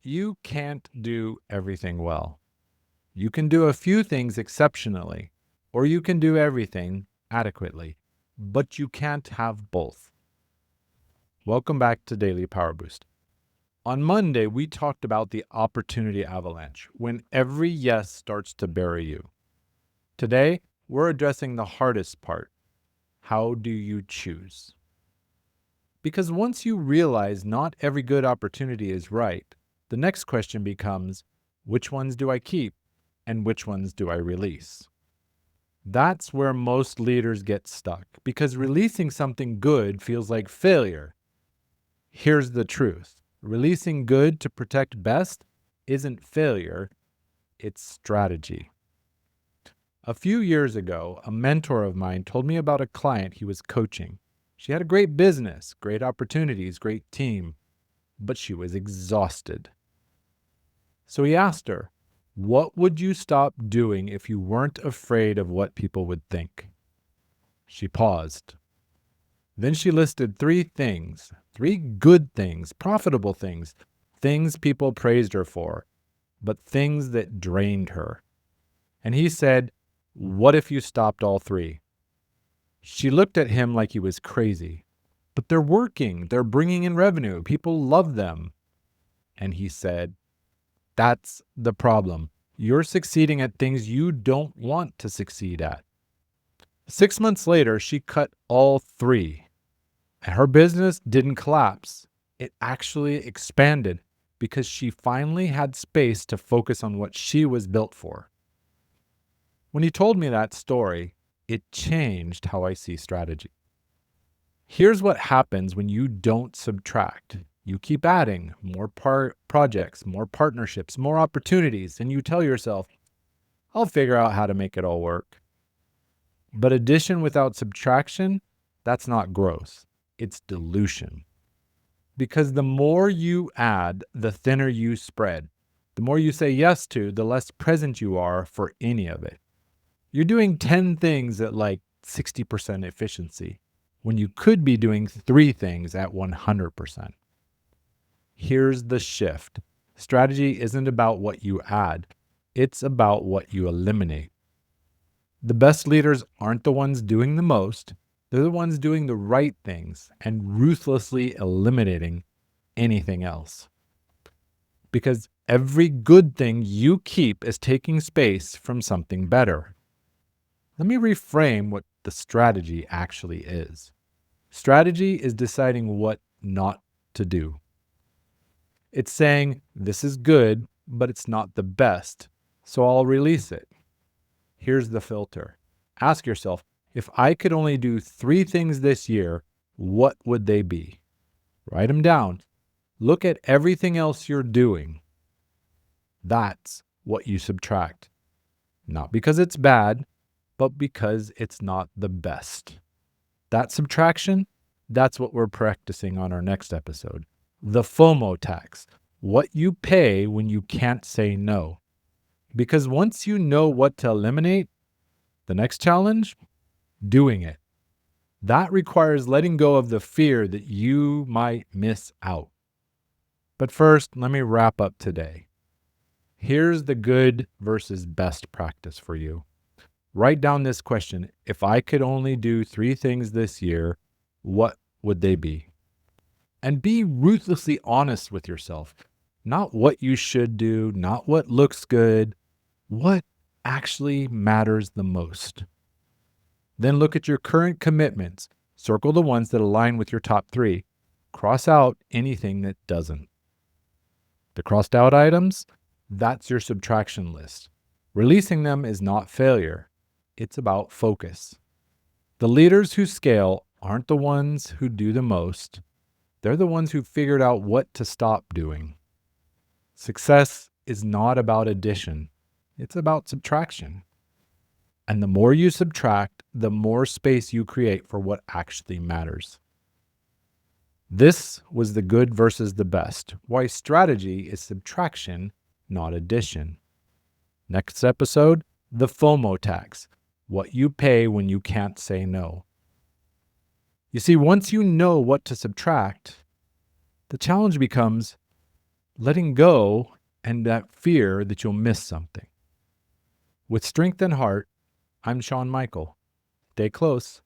You can't do everything well. You can do a few things exceptionally, or you can do everything adequately, but you can't have both. Welcome back to Daily Power Boost. On Monday, we talked about the opportunity avalanche, when every yes starts to bury you. Today, we're addressing the hardest part. How do you choose? Because once you realize not every good opportunity is right, the next question becomes, which ones do I keep and which ones do I release? That's where most leaders get stuck, because releasing something good feels like failure. Here's the truth. Releasing good to protect best isn't failure, it's strategy. A few years ago, a mentor of mine told me about a client he was coaching. She had a great business, great opportunities, great team, but she was exhausted. So he asked her, what would you stop doing if you weren't afraid of what people would think? She paused. Then she listed three things, three good things, profitable things, things people praised her for, but things that drained her. And he said, what if you stopped all three? She looked at him like he was crazy. But they're working. They're bringing in revenue. People love them. And he said, that's the problem. You're succeeding at things you don't want to succeed at. 6 months later, she cut all three. Her business didn't collapse. It actually expanded because she finally had space to focus on what she was built for. When he told me that story, it changed how I see strategy. Here's what happens when you don't subtract. You keep adding more projects, more partnerships, more opportunities, and you tell yourself, I'll figure out how to make it all work. But addition without subtraction, that's not growth. It's dilution. Because the more you add, the thinner you spread. The more you say yes to, the less present you are for any of it. You're doing 10 things at like 60% efficiency when you could be doing 3 things at 100%. Here's the shift. Strategy isn't about what you add. It's about what you eliminate. The best leaders aren't the ones doing the most. They're the ones doing the right things and ruthlessly eliminating anything else. Because every good thing you keep is taking space from something better. Let me reframe what the strategy actually is. Strategy is deciding what not to do. It's saying, this is good, but it's not the best, so I'll release it. Here's the filter. Ask yourself, if I could only do 3 things this year, what would they be? Write them down. Look at everything else you're doing. That's what you subtract. Not because it's bad, but because it's not the best. That subtraction, that's what we're practicing on our next episode. The FOMO tax, what you pay when you can't say no. Because once you know what to eliminate, the next challenge, doing it. That requires letting go of the fear that you might miss out. But first, let me wrap up today. Here's the good versus best practice for you. Write down this question. If I could only do 3 things this year, what would they be? And be ruthlessly honest with yourself. Not what you should do, not what looks good, what actually matters the most. Then look at your current commitments. Circle the ones that align with your top 3. Cross out anything that doesn't. The crossed out items, that's your subtraction list. Releasing them is not failure. It's about focus. The leaders who scale aren't the ones who do the most. They're the ones who figured out what to stop doing. Success is not about addition. It's about subtraction. And the more you subtract, the more space you create for what actually matters. This was the good versus the best. Why strategy is subtraction, not addition. Next episode, the FOMO tax. What you pay when you can't say no. You see, once you know what to subtract, the challenge becomes, letting go and that fear that you'll miss something. With strength and heart, I'm Shawn Michael. Stay close.